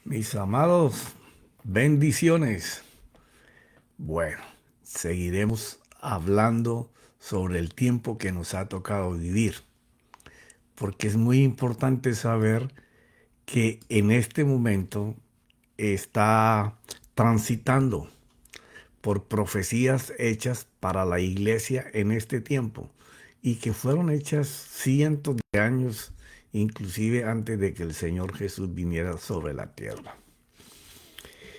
Mis amados, bendiciones. Bueno, seguiremos hablando sobre el tiempo que nos ha tocado vivir, porque es muy importante saber que en este momento está transitando por profecías hechas para la iglesia en este tiempo y que fueron hechas cientos de años, inclusive antes de que el Señor Jesús viniera sobre la tierra.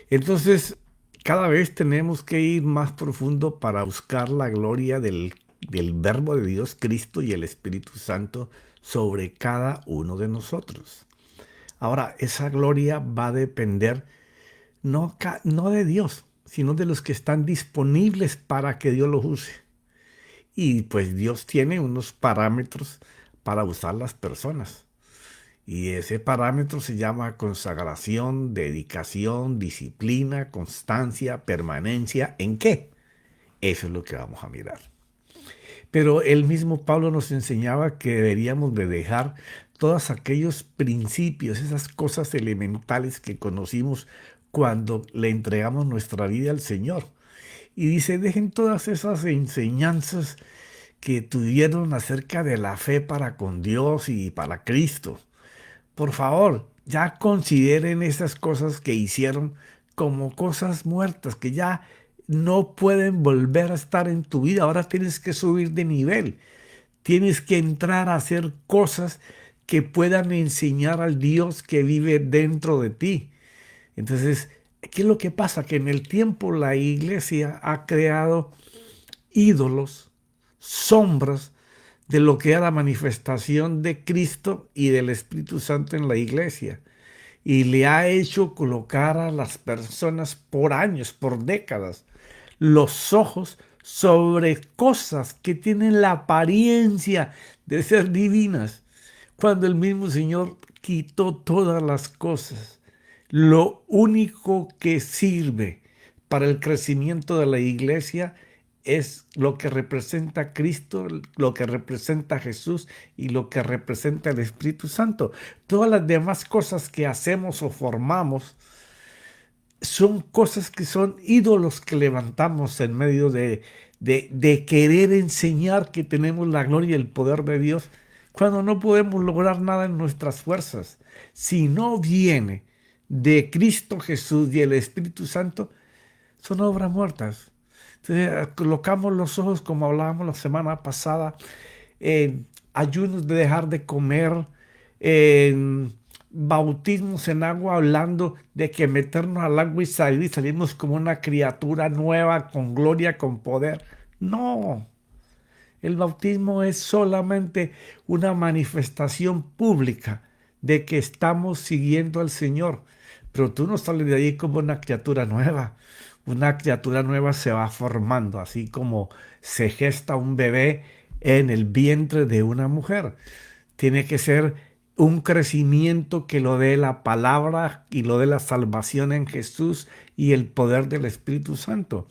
Entonces, cada vez tenemos que ir más profundo para buscar la gloria del Verbo de Dios, Cristo y el Espíritu Santo sobre cada uno de nosotros. Ahora, esa gloria va a depender no de Dios, sino de los que están disponibles para que Dios los use. Y pues Dios tiene unos parámetros para usar las personas. Y ese parámetro se llama consagración, dedicación, disciplina, constancia, permanencia. ¿En qué? Eso es lo que vamos a mirar. Pero el mismo Pablo nos enseñaba que deberíamos de dejar todos aquellos principios, esas cosas elementales que conocimos cuando le entregamos nuestra vida al Señor. Y dice, dejen todas esas enseñanzas que tuvieron acerca de la fe para con Dios y para Cristo. Por favor, ya consideren esas cosas que hicieron como cosas muertas, que ya no pueden volver a estar en tu vida. Ahora tienes que subir de nivel. Tienes que entrar a hacer cosas que puedan enseñar al Dios que vive dentro de ti. Entonces, ¿qué es lo que pasa? Que en el tiempo la iglesia ha creado ídolos, sombras de lo que era la manifestación de Cristo y del Espíritu Santo en la iglesia. Y le ha hecho colocar a las personas por años, por décadas, los ojos sobre cosas que tienen la apariencia de ser divinas, cuando el mismo Señor quitó todas las cosas. Lo único que sirve para el crecimiento de la iglesia es lo que representa a Cristo, lo que representa a Jesús y lo que representa el Espíritu Santo. Todas las demás cosas que hacemos o formamos son cosas que son ídolos que levantamos en medio de querer enseñar que tenemos la gloria y el poder de Dios, cuando no podemos lograr nada en nuestras fuerzas. Si no viene de Cristo Jesús y el Espíritu Santo, son obras muertas. Entonces, colocamos los ojos, como hablábamos la semana pasada, en ayunos de dejar de comer, en bautismos en agua, hablando de que meternos al agua y salimos como una criatura nueva, con gloria, con poder. No, el bautismo es solamente una manifestación pública de que estamos siguiendo al Señor. Pero tú no sales de ahí como una criatura nueva. Una criatura nueva se va formando, así como se gesta un bebé en el vientre de una mujer. Tiene que ser un crecimiento que lo dé la palabra y lo dé la salvación en Jesús y el poder del Espíritu Santo.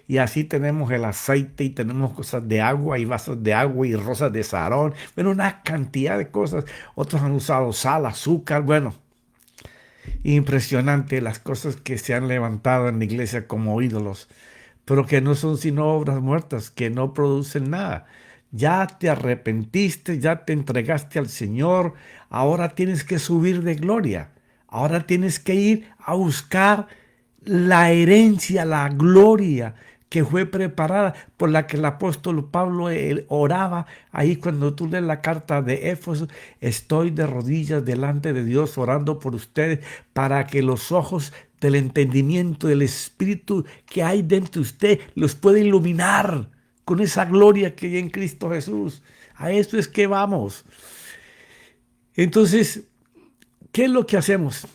Y así tenemos el aceite y tenemos cosas de agua y vasos de agua y rosas de Sarón. Bueno, una cantidad de cosas. Otros han usado sal, azúcar. Bueno, impresionante las cosas que se han levantado en la iglesia como ídolos, pero que no son sino obras muertas, que no producen nada. Ya te arrepentiste, ya te entregaste al Señor, ahora tienes que subir de gloria, ahora tienes que ir a buscar la herencia, la gloria que fue preparada, por la que el apóstol Pablo oraba ahí cuando tú lees la carta de Éfeso: estoy de rodillas delante de Dios orando por ustedes para que los ojos del entendimiento, del espíritu que hay dentro de usted, los pueda iluminar con esa gloria que hay en Cristo Jesús. A eso es que vamos. Entonces, ¿qué es lo que hacemos?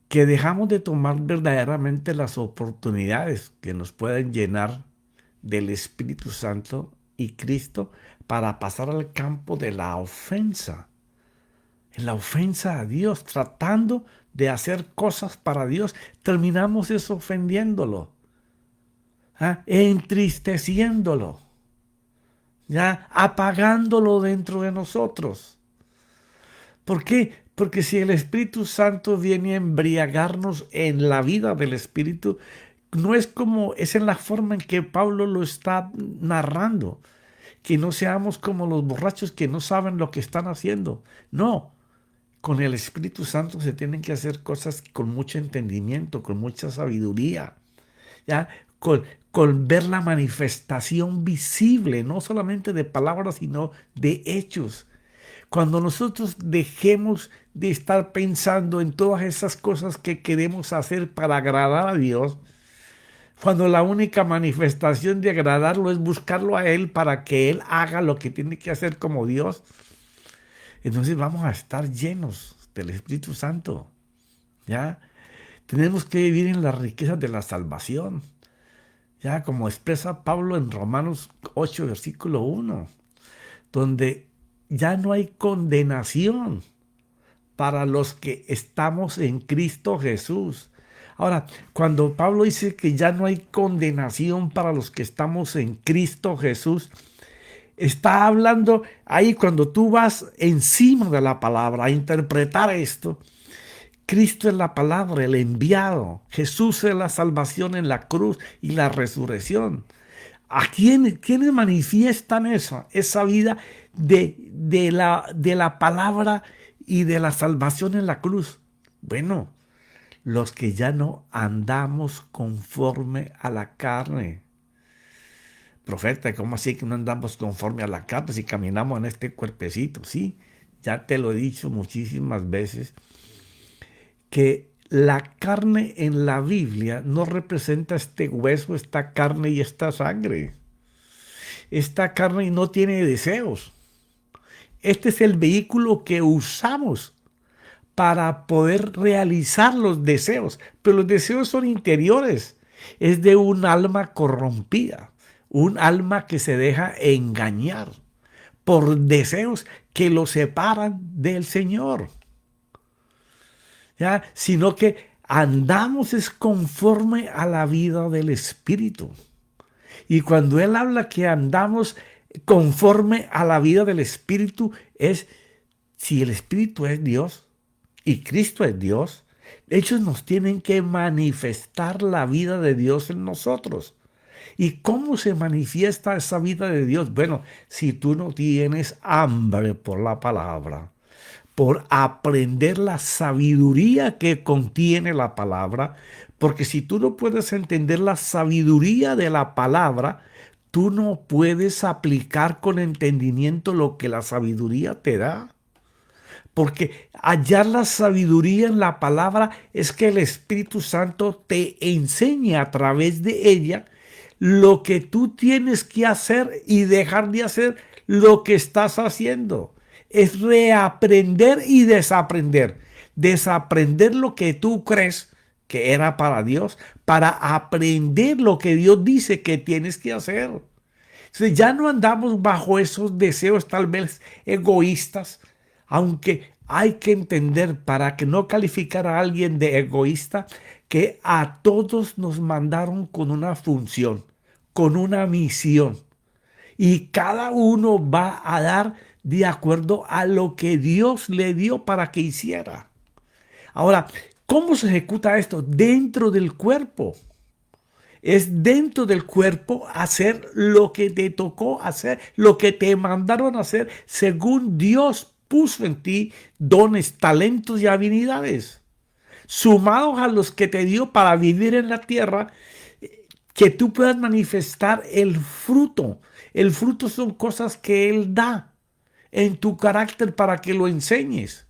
Que dejamos de tomar verdaderamente las oportunidades que nos pueden llenar del Espíritu Santo y Cristo para pasar al campo de la ofensa, en la ofensa a Dios, tratando de hacer cosas para Dios, terminamos eso ofendiéndolo, entristeciéndolo, ya apagándolo dentro de nosotros. ¿Por qué? Porque si el Espíritu Santo viene a embriagarnos en la vida del Espíritu, no es como, es en la forma en que Pablo lo está narrando, que no seamos como los borrachos que no saben lo que están haciendo. No, con el Espíritu Santo se tienen que hacer cosas con mucho entendimiento, con mucha sabiduría, ¿ya? Con ver la manifestación visible, no solamente de palabras, sino de hechos. Cuando nosotros dejemos de estar pensando en todas esas cosas que queremos hacer para agradar a Dios, cuando la única manifestación de agradarlo es buscarlo a Él para que Él haga lo que tiene que hacer como Dios, entonces vamos a estar llenos del Espíritu Santo, ¿ya? Tenemos que vivir en las riquezas de la salvación, ya como expresa Pablo en Romanos 8, versículo 1, donde ya no hay condenación para los que estamos en Cristo Jesús. Ahora, cuando Pablo dice que ya no hay condenación para los que estamos en Cristo Jesús, está hablando ahí cuando tú vas encima de la palabra a interpretar esto. Cristo es la palabra, el enviado. Jesús es la salvación en la cruz y la resurrección. ¿A quiénes manifiestan esa vida de la palabra y de la salvación en la cruz? Bueno, los que ya no andamos conforme a la carne. Profeta, ¿cómo así que no andamos conforme a la carne si caminamos en este cuerpecito? Sí, ya te lo he dicho muchísimas veces, que la carne en la Biblia no representa este hueso, esta carne y esta sangre. Esta carne no tiene deseos. Este es el vehículo que usamos para poder realizar los deseos, pero los deseos son interiores. Es de un alma corrompida, un alma que se deja engañar por deseos que lo separan del Señor. ¿Ya? Sino que andamos es conforme a la vida del Espíritu. Y cuando Él habla que andamos conforme a la vida del Espíritu, es si el Espíritu es Dios y Cristo es Dios, ellos nos tienen que manifestar la vida de Dios en nosotros. ¿Y cómo se manifiesta esa vida de Dios? Bueno, si tú no tienes hambre por la palabra, por aprender la sabiduría que contiene la palabra, porque si tú no puedes entender la sabiduría de la palabra, tú no puedes aplicar con entendimiento lo que la sabiduría te da. Porque hallar la sabiduría en la palabra es que el Espíritu Santo te enseña a través de ella lo que tú tienes que hacer y dejar de hacer lo que estás haciendo. Es reaprender y desaprender. Desaprender lo que tú crees que era para Dios, para aprender lo que Dios dice que tienes que hacer. Entonces ya no andamos bajo esos deseos tal vez egoístas, aunque hay que entender, para que no calificar a alguien de egoísta, que a todos nos mandaron con una función, con una misión. Y cada uno va a dar de acuerdo a lo que Dios le dio para que hiciera. Ahora, ¿cómo se ejecuta esto? Dentro del cuerpo. Es dentro del cuerpo hacer lo que te tocó hacer, lo que te mandaron a hacer, según Dios puso en ti dones, talentos y habilidades, sumados a los que te dio para vivir en la tierra, que tú puedas manifestar el fruto. El fruto son cosas que Él da en tu carácter para que lo enseñes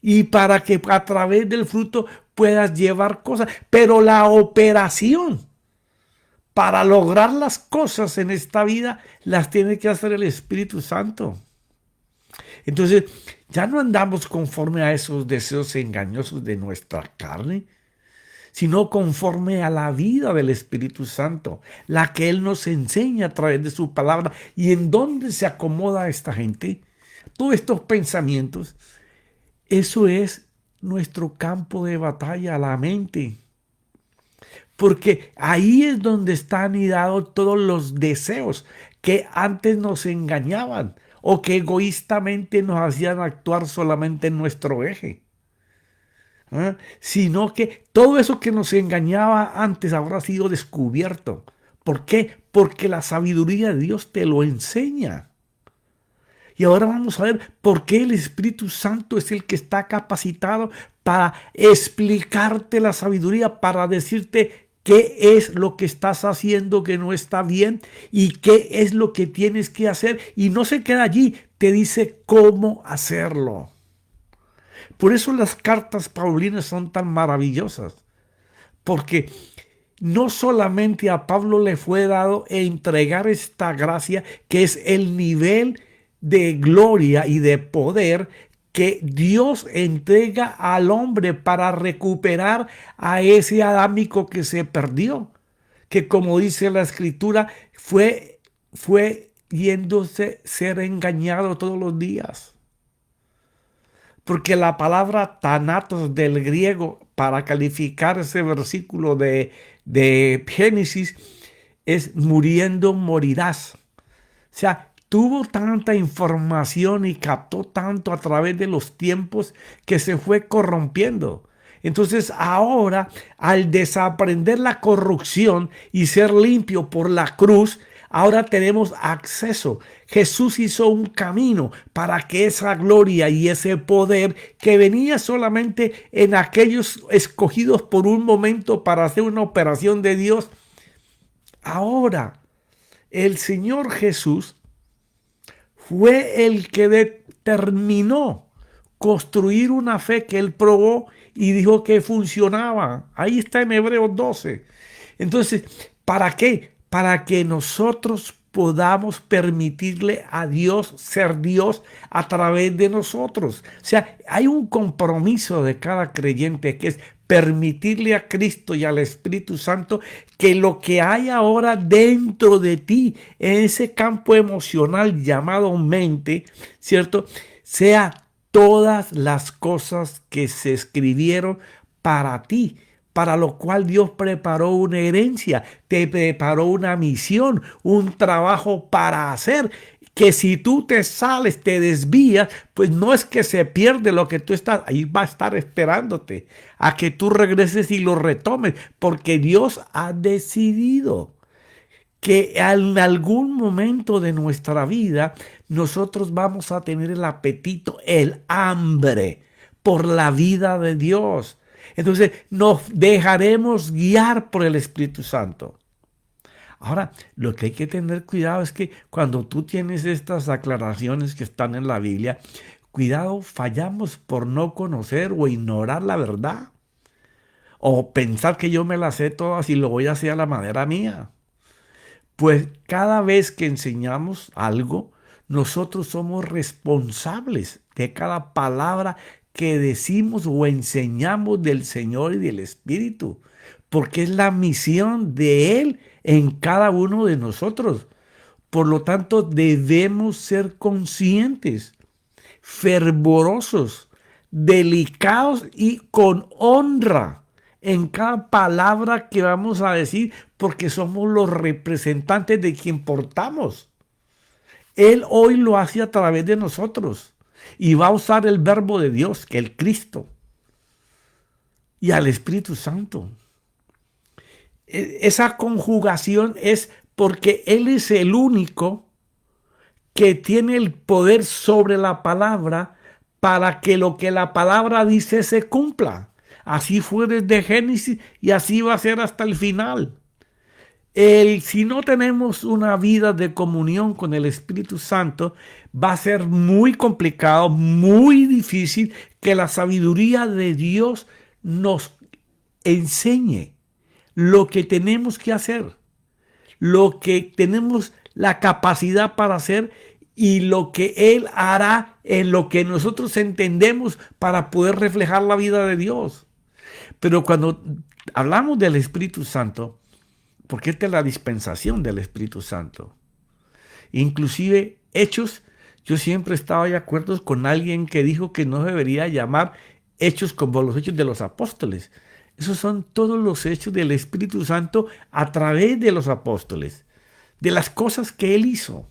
y para que a través del fruto puedas llevar cosas. Pero la operación para lograr las cosas en esta vida las tiene que hacer el Espíritu Santo. Entonces, ya no andamos conforme a esos deseos engañosos de nuestra carne, sino conforme a la vida del Espíritu Santo, la que Él nos enseña a través de su palabra. ¿Y en dónde se acomoda esta gente? Todos estos pensamientos, eso es nuestro campo de batalla, la mente. Porque ahí es donde están anidados todos los deseos que antes nos engañaban o que egoístamente nos hacían actuar solamente en nuestro eje. Sino que todo eso que nos engañaba antes ahora ha sido descubierto. ¿Por qué? Porque la sabiduría de Dios te lo enseña. Y ahora vamos a ver por qué el Espíritu Santo es el que está capacitado para explicarte la sabiduría, para decirte qué es lo que estás haciendo que no está bien y qué es lo que tienes que hacer. Y no se queda allí, te dice cómo hacerlo. Por eso las cartas paulinas son tan maravillosas, porque no solamente a Pablo le fue dado entregar esta gracia, que es el nivel de gloria y de poder que Dios entrega al hombre para recuperar a ese adámico que se perdió, que como dice la escritura, fue yéndose ser engañado todos los días. Porque la palabra thanatos del griego para calificar ese versículo de Génesis es muriendo morirás. O sea, tuvo tanta información y captó tanto a través de los tiempos que se fue corrompiendo. Entonces ahora, al desaprender la corrupción y ser limpio por la cruz, ahora tenemos acceso. Jesús hizo un camino para que esa gloria y ese poder que venía solamente en aquellos escogidos por un momento para hacer una operación de Dios, ahora el Señor Jesús fue el que determinó construir una fe que él probó y dijo que funcionaba. Ahí está en Hebreos 12. Entonces, ¿para qué? Para que nosotros podamos permitirle a Dios ser Dios a través de nosotros. O sea, hay un compromiso de cada creyente que es permitirle a Cristo y al Espíritu Santo que lo que hay ahora dentro de ti, en ese campo emocional llamado mente, ¿cierto? Sea todas las cosas que se escribieron para ti, para lo cual Dios preparó una herencia, te preparó una misión, un trabajo para hacer, que si tú te sales, te desvías, pues no es que se pierde lo que tú estás, ahí va a estar esperándote a que tú regreses y lo retomes, porque Dios ha decidido que en algún momento de nuestra vida nosotros vamos a tener el apetito, el hambre por la vida de Dios. Entonces nos dejaremos guiar por el Espíritu Santo. Ahora, lo que hay que tener cuidado es que cuando tú tienes estas aclaraciones que están en la Biblia, cuidado, fallamos por no conocer o ignorar la verdad. O pensar que yo me las sé todas y lo voy a hacer a la manera mía. Pues cada vez que enseñamos algo, nosotros somos responsables de cada palabra que decimos o enseñamos del Señor y del Espíritu, porque es la misión de Él en cada uno de nosotros. Por lo tanto, debemos ser conscientes, fervorosos, delicados y con honra en cada palabra que vamos a decir, porque somos los representantes de quien portamos. Él hoy lo hace a través de nosotros y va a usar el verbo de Dios, que es el Cristo, y al Espíritu Santo. Esa conjugación es porque Él es el único que tiene el poder sobre la palabra para que lo que la palabra dice se cumpla. Así fue desde Génesis y así va a ser hasta el final. Si no tenemos una vida de comunión con el Espíritu Santo, va a ser muy complicado, muy difícil que la sabiduría de Dios nos enseñe lo que tenemos que hacer, lo que tenemos la capacidad para hacer y lo que Él hará en lo que nosotros entendemos para poder reflejar la vida de Dios. Pero cuando hablamos del Espíritu Santo, porque esta es la dispensación del Espíritu Santo, inclusive Hechos, yo siempre estaba de acuerdo con alguien que dijo que no debería llamar hechos como los hechos de los apóstoles. Esos son todos los hechos del Espíritu Santo a través de los apóstoles, de las cosas que Él hizo.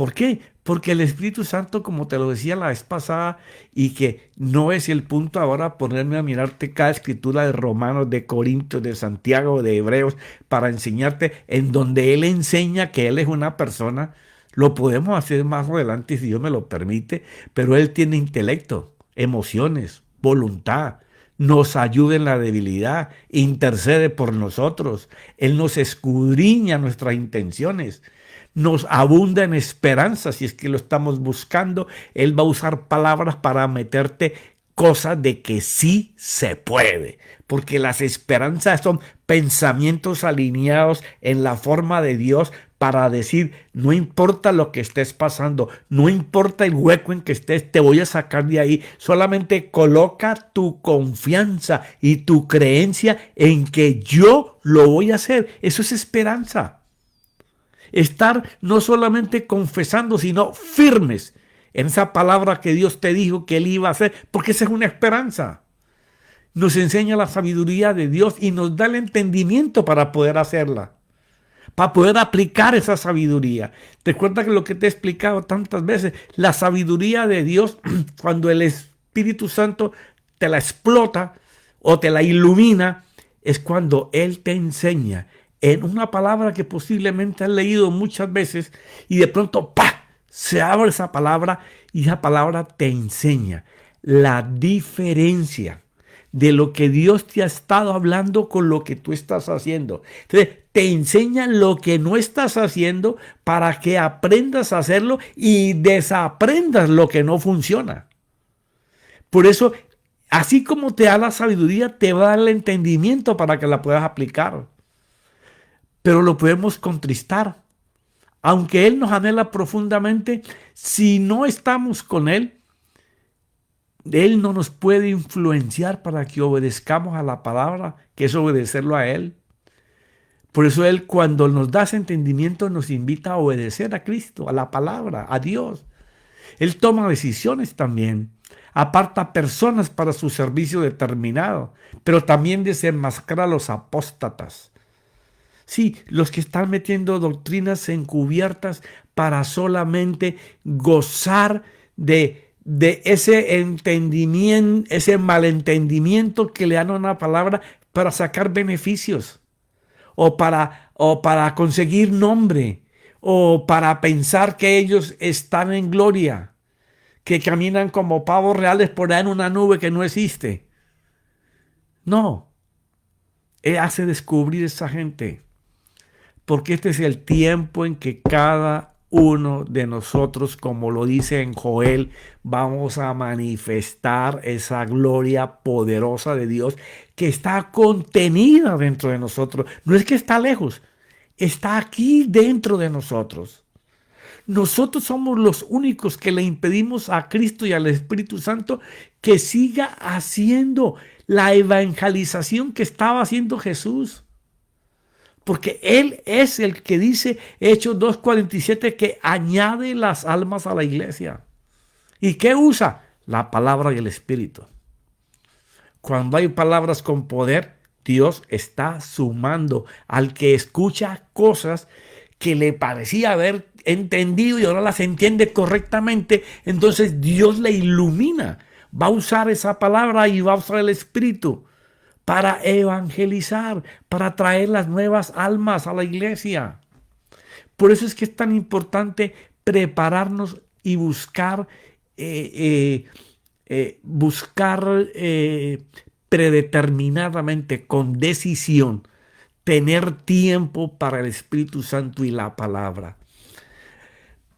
¿Por qué? Porque el Espíritu Santo, como te lo decía la vez pasada, y que no es el punto ahora ponerme a mirarte cada escritura de Romanos, de Corintios, de Santiago, de Hebreos, para enseñarte en donde Él enseña que Él es una persona. Lo podemos hacer más adelante si Dios me lo permite, pero Él tiene intelecto, emociones, voluntad, nos ayuda en la debilidad, intercede por nosotros, Él nos escudriña nuestras intenciones, nos abunda en esperanza. Si es que lo estamos buscando, Él va a usar palabras para meterte cosas de que sí se puede, porque las esperanzas son pensamientos alineados en la forma de Dios para decir, no importa lo que estés pasando, no importa el hueco en que estés, te voy a sacar de ahí. Solamente coloca tu confianza y tu creencia en que yo lo voy a hacer. Eso es esperanza. Estar no solamente confesando, sino firmes en esa palabra que Dios te dijo que Él iba a hacer, porque esa es una esperanza. Nos enseña la sabiduría de Dios y nos da el entendimiento para poder hacerla, para poder aplicar esa sabiduría. Recuerda que lo que te he explicado tantas veces, la sabiduría de Dios, cuando el Espíritu Santo te la explota o te la ilumina, es cuando Él te enseña en una palabra que posiblemente has leído muchas veces y de pronto ¡pah!, se abre esa palabra y esa palabra te enseña la diferencia de lo que Dios te ha estado hablando con lo que tú estás haciendo. Entonces, te enseña lo que no estás haciendo para que aprendas a hacerlo y desaprendas lo que no funciona. Por eso, así como te da la sabiduría, te va a dar el entendimiento para que la puedas aplicar. Pero lo podemos contristar. Aunque Él nos anhela profundamente, si no estamos con Él no nos puede influenciar para que obedezcamos a la palabra, que es obedecerlo a Él. Por eso Él, cuando nos da ese entendimiento, nos invita a obedecer a Cristo, a la palabra, a Dios. Él toma decisiones también. Aparta personas para su servicio determinado, pero también desenmascara a los apóstatas. Sí, los que están metiendo doctrinas encubiertas para solamente gozar de ese entendimiento, ese malentendimiento que le dan a una palabra para sacar beneficios o para conseguir nombre o para pensar que ellos están en gloria, que caminan como pavos reales por ahí en una nube que no existe. No, Él hace descubrir a esa gente, porque este es el tiempo en que cada uno de nosotros, como lo dice en Joel, vamos a manifestar esa gloria poderosa de Dios que está contenida dentro de nosotros. No es que está lejos, está aquí dentro de nosotros. Nosotros somos los únicos que le impedimos a Cristo y al Espíritu Santo que siga haciendo la evangelización que estaba haciendo Jesús. Porque Él es el que dice, Hechos 2:47, que añade las almas a la iglesia. ¿Y qué usa? La palabra y el Espíritu. Cuando hay palabras con poder, Dios está sumando al que escucha cosas que le parecía haber entendido y ahora las entiende correctamente. Entonces Dios le ilumina. Va a usar esa palabra y va a usar el Espíritu para evangelizar, para traer las nuevas almas a la iglesia. Por eso es que es tan importante prepararnos y buscar predeterminadamente, con decisión, tener tiempo para el Espíritu Santo y la palabra.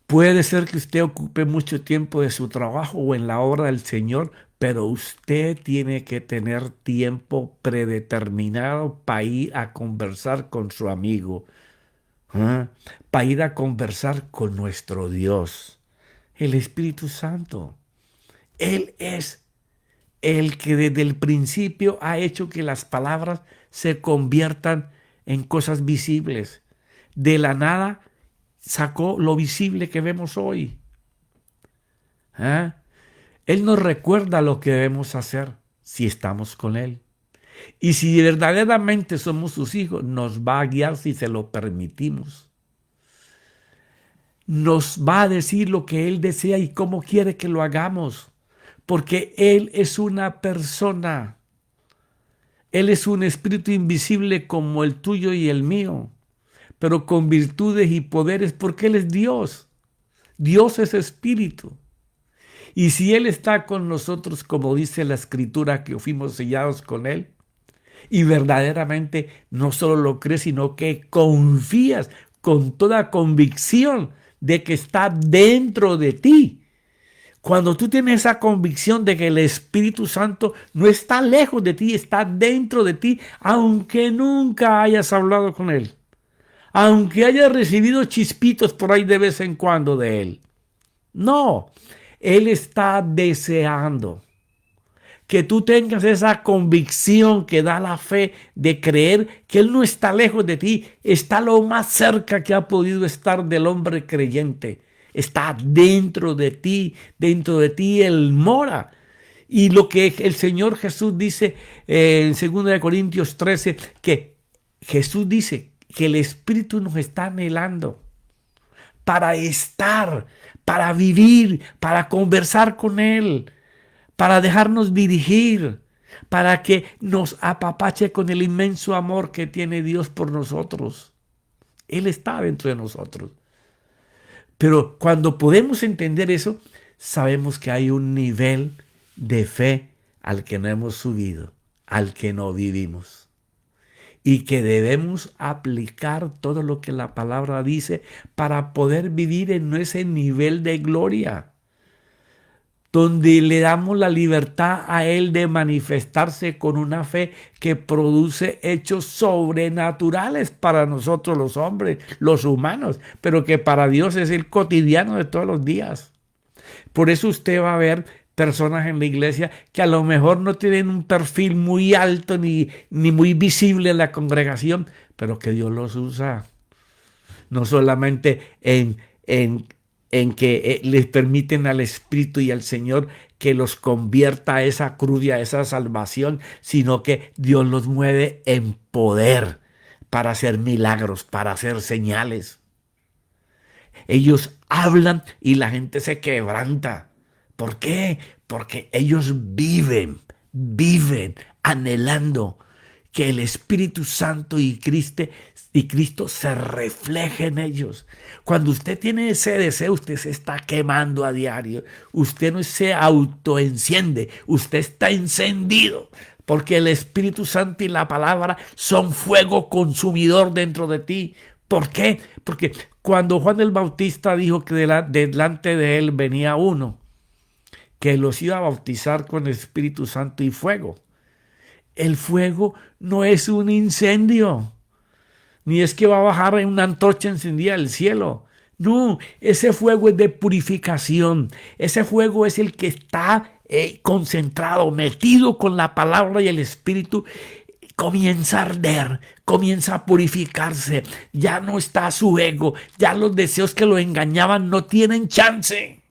Puede ser que usted ocupe mucho tiempo de su trabajo o en la obra del Señor, pero usted tiene que tener tiempo predeterminado para ir a conversar con su amigo, para ir a conversar con nuestro Dios, el Espíritu Santo. Él es el que desde el principio ha hecho que las palabras se conviertan en cosas visibles. De la nada sacó lo visible que vemos hoy. Él nos recuerda lo que debemos hacer si estamos con Él. Y si verdaderamente somos sus hijos, nos va a guiar si se lo permitimos. nos va a decir lo que Él desea y cómo quiere que lo hagamos, porque Él es una persona. Él es un espíritu invisible como el tuyo y el mío, pero con virtudes y poderes porque Él es Dios. Dios es espíritu. Y si Él está con nosotros, como dice la Escritura, que fuimos sellados con Él, y verdaderamente no solo lo crees, sino que confías con toda convicción de que está dentro de ti. Cuando tú tienes esa convicción de que el Espíritu Santo no está lejos de ti, está dentro de ti, aunque nunca hayas hablado con Él, aunque hayas recibido chispitos por ahí de vez en cuando de Él. No, Él está deseando que tú tengas esa convicción que da la fe de creer que Él no está lejos de ti, está lo más cerca que ha podido estar del hombre creyente. Está dentro de ti Él mora. Y lo que el Señor Jesús dice en 2 Corintios 13, que Jesús dice que el Espíritu nos está anhelando para estar, para vivir, para conversar con Él, para dejarnos dirigir, para que nos apapache con el inmenso amor que tiene Dios por nosotros. Él está dentro de nosotros. Pero cuando podemos entender eso, sabemos que hay un nivel de fe al que no hemos subido, al que no vivimos. Y que debemos aplicar todo lo que la palabra dice para poder vivir en ese nivel de gloria, donde le damos la libertad a Él de manifestarse con una fe que produce hechos sobrenaturales para nosotros los hombres, los humanos, pero que para Dios es el cotidiano de todos los días. Por eso usted va a ver personas en la iglesia que a lo mejor no tienen un perfil muy alto ni muy visible en la congregación, pero que Dios los usa. No solamente en que les permiten al Espíritu y al Señor que los convierta a esa cruz y a esa salvación, sino que Dios los mueve en poder para hacer milagros, para hacer señales. Ellos hablan y la gente se quebranta. ¿Por qué? Porque ellos viven anhelando que el Espíritu Santo y Cristo se refleje en ellos. Cuando usted tiene ese deseo, usted se está quemando a diario. Usted no se autoenciende, usted está encendido. Porque el Espíritu Santo y la palabra son fuego consumidor dentro de ti. ¿Por qué? Porque cuando Juan el Bautista dijo que delante de él venía uno que los iba a bautizar con Espíritu Santo y fuego. El fuego no es un incendio, ni es que va a bajar en una antorcha encendida del cielo. No, ese fuego es de purificación. Ese fuego es el que está concentrado, metido con la palabra y el Espíritu. Comienza a arder, comienza a purificarse. Ya no está su ego, ya los deseos que lo engañaban no tienen chance.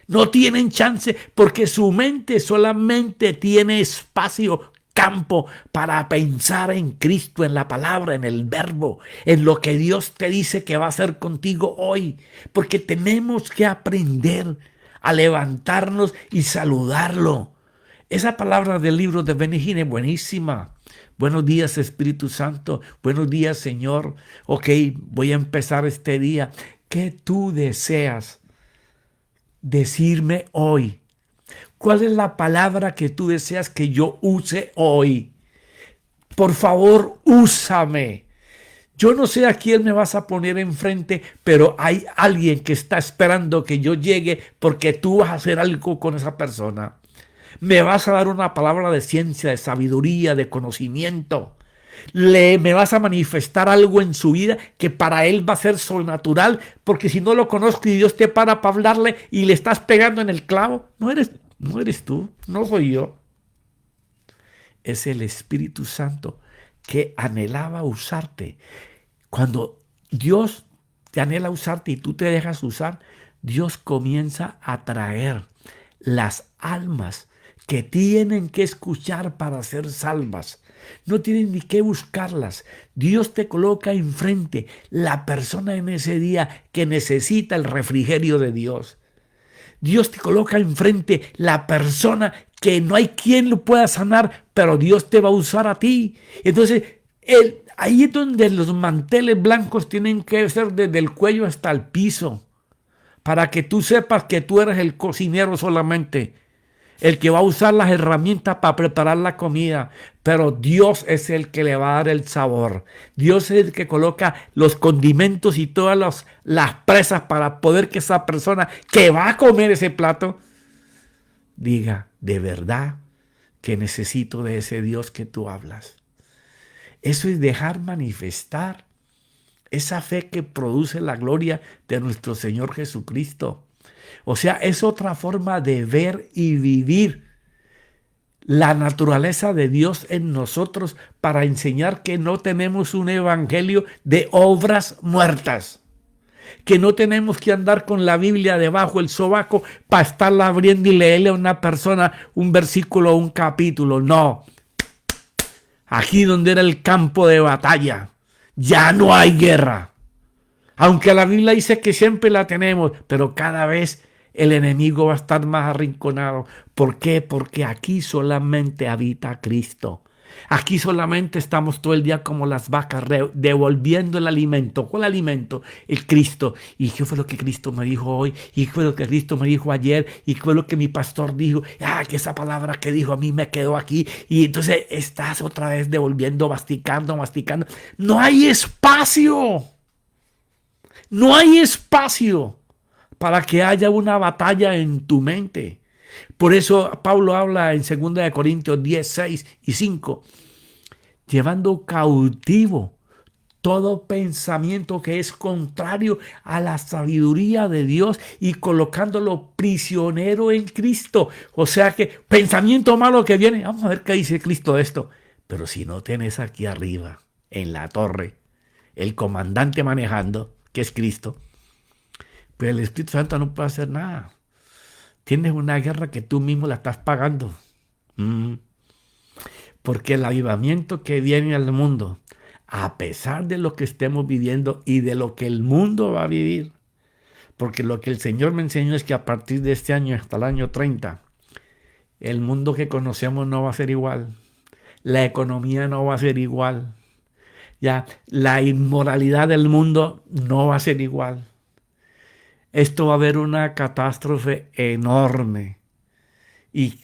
No tienen chance porque su mente solamente tiene espacio, campo para pensar en Cristo, en la palabra, en el verbo, en lo que Dios te dice que va a hacer contigo hoy. Porque tenemos que aprender a levantarnos y saludarlo. Esa palabra del libro de Benny Hinn es buenísima. Buenos días, Espíritu Santo. Buenos días, Señor. Ok, voy a empezar este día. ¿Qué tú deseas decirme hoy? ¿Cuál es la palabra que tú deseas que yo use hoy? Por favor, úsame. Yo no sé a quién me vas a poner enfrente, pero hay alguien que está esperando que yo llegue porque tú vas a hacer algo con esa persona. Me vas a dar una palabra de ciencia, de sabiduría, de conocimiento. Me vas a manifestar algo en su vida que para él va a ser sobrenatural, porque si no lo conozco y Dios te para hablarle y le estás pegando en el clavo, no eres tú, no soy yo. Es el Espíritu Santo que anhelaba usarte. Cuando Dios te anhela usarte y tú te dejas usar, Dios comienza a traer las almas que tienen que escuchar para ser salvas. No tienen ni que buscarlas. Dios te coloca enfrente la persona en ese día que necesita el refrigerio de Dios. Dios te coloca enfrente la persona que no hay quien lo pueda sanar, pero Dios te va a usar a ti. Entonces, ahí es donde los manteles blancos tienen que ser desde el cuello hasta el piso, para que tú sepas que tú eres el cocinero solamente, el que va a usar las herramientas para preparar la comida, pero Dios es el que le va a dar el sabor. Dios es el que coloca los condimentos y todas las presas para poder que esa persona que va a comer ese plato diga, de verdad que necesito de ese Dios que tú hablas. Eso es dejar manifestar esa fe que produce la gloria de nuestro Señor Jesucristo. O sea, es otra forma de ver y vivir la naturaleza de Dios en nosotros para enseñar que no tenemos un evangelio de obras muertas, que no tenemos que andar con la Biblia debajo del sobaco para estarla abriendo y leerle a una persona un versículo o un capítulo. No, aquí donde era el campo de batalla, ya no hay guerra. Aunque la Biblia dice que siempre la tenemos, pero cada vez el enemigo va a estar más arrinconado. ¿Por qué? Porque aquí solamente habita Cristo. Aquí solamente estamos todo el día como las vacas devolviendo el alimento. ¿Cuál alimento? El Cristo. ¿Y qué fue lo que Cristo me dijo hoy? ¿Y qué fue lo que Cristo me dijo ayer? ¿Y qué fue lo que mi pastor dijo? Que esa palabra que dijo a mí me quedó aquí. Y entonces estás otra vez devolviendo, masticando. No hay espacio. No hay espacio para que haya una batalla en tu mente. Por eso Pablo habla en 2 Corintios 10, 6 y 5, llevando cautivo todo pensamiento que es contrario a la sabiduría de Dios y colocándolo prisionero en Cristo. O sea que pensamiento malo que viene, vamos a ver qué dice Cristo de esto. Pero si no tienes aquí arriba, en la torre, el comandante manejando, que es Cristo, pues el Espíritu Santo no puede hacer nada. Tienes una guerra que tú mismo la estás pagando. Porque el avivamiento que viene al mundo, a pesar de lo que estemos viviendo y de lo que el mundo va a vivir, porque lo que el Señor me enseñó es que a partir de este año hasta el año 30, el mundo que conocemos no va a ser igual. La economía no va a ser igual. Ya, la inmoralidad del mundo no va a ser igual. Esto va a haber una catástrofe enorme. Y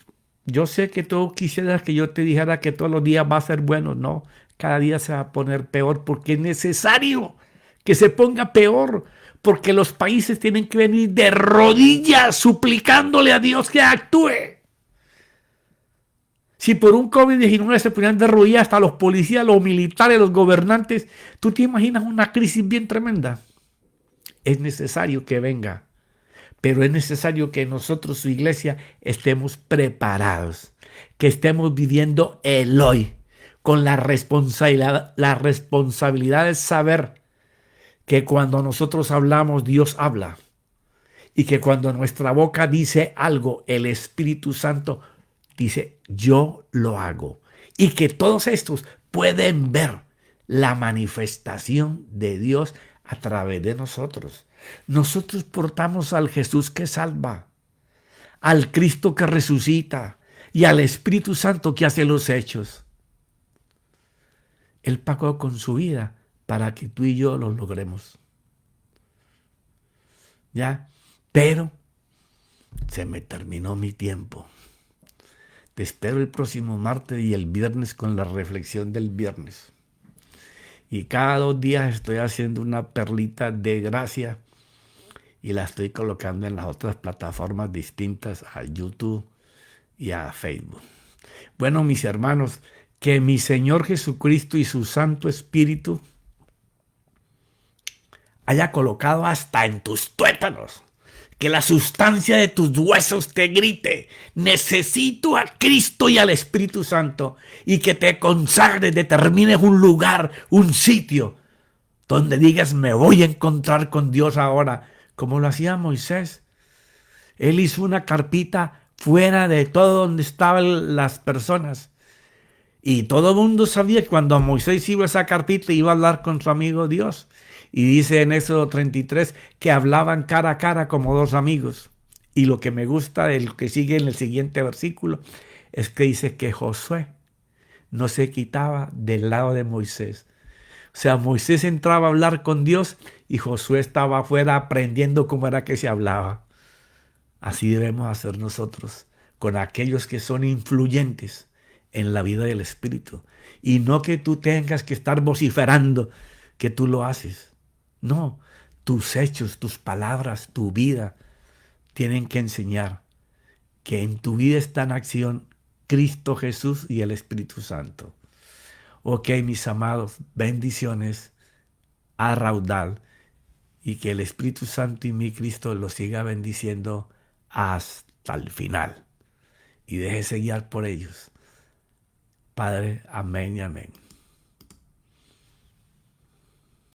yo sé que tú quisieras que yo te dijera que todos los días va a ser bueno. No, cada día se va a poner peor porque es necesario que se ponga peor. Porque los países tienen que venir de rodillas suplicándole a Dios que actúe. Si por un COVID-19 se ponían de rodillas hasta los policías, los militares, los gobernantes, ¿tú te imaginas una crisis bien tremenda? Es necesario que venga, pero es necesario que nosotros, su iglesia, estemos preparados, que estemos viviendo el hoy, con la responsabilidad de saber que cuando nosotros hablamos, Dios habla, y que cuando nuestra boca dice algo, el Espíritu Santo dice, yo lo hago, y que todos estos pueden ver la manifestación de Dios a través de nosotros. Nosotros portamos al Jesús que salva, al Cristo que resucita y al Espíritu Santo que hace los hechos. Él pagó con su vida para que tú y yo lo logremos. ¿Ya? Pero se me terminó mi tiempo. Te espero el próximo martes y el viernes con la reflexión del viernes. Y cada 2 días estoy haciendo una perlita de gracia y la estoy colocando en las otras plataformas distintas a YouTube y a Facebook. Bueno, mis hermanos, que mi Señor Jesucristo y su Santo Espíritu haya colocado hasta en tus tuétanos, que la sustancia de tus huesos te grite, necesito a Cristo y al Espíritu Santo, y que te consagres, determines un lugar, un sitio, donde digas, me voy a encontrar con Dios ahora, como lo hacía Moisés. Él hizo una carpita fuera de todo donde estaban las personas. Y todo el mundo sabía que cuando Moisés iba a esa carpita iba a hablar con su amigo Dios. Y dice en Éxodo 33 que hablaban cara a cara como dos amigos. Y lo que me gusta de lo que sigue en el siguiente versículo es que dice que Josué no se quitaba del lado de Moisés. O sea, Moisés entraba a hablar con Dios y Josué estaba afuera aprendiendo cómo era que se hablaba. Así debemos hacer nosotros con aquellos que son influyentes en la vida del Espíritu. Y no que tú tengas que estar vociferando que tú lo haces. No, tus hechos, tus palabras, tu vida tienen que enseñar que en tu vida está en acción Cristo Jesús y el Espíritu Santo. Ok, mis amados, bendiciones a raudal y que el Espíritu Santo y mi Cristo los siga bendiciendo hasta el final y déjese guiar por ellos. Padre, amén y amén.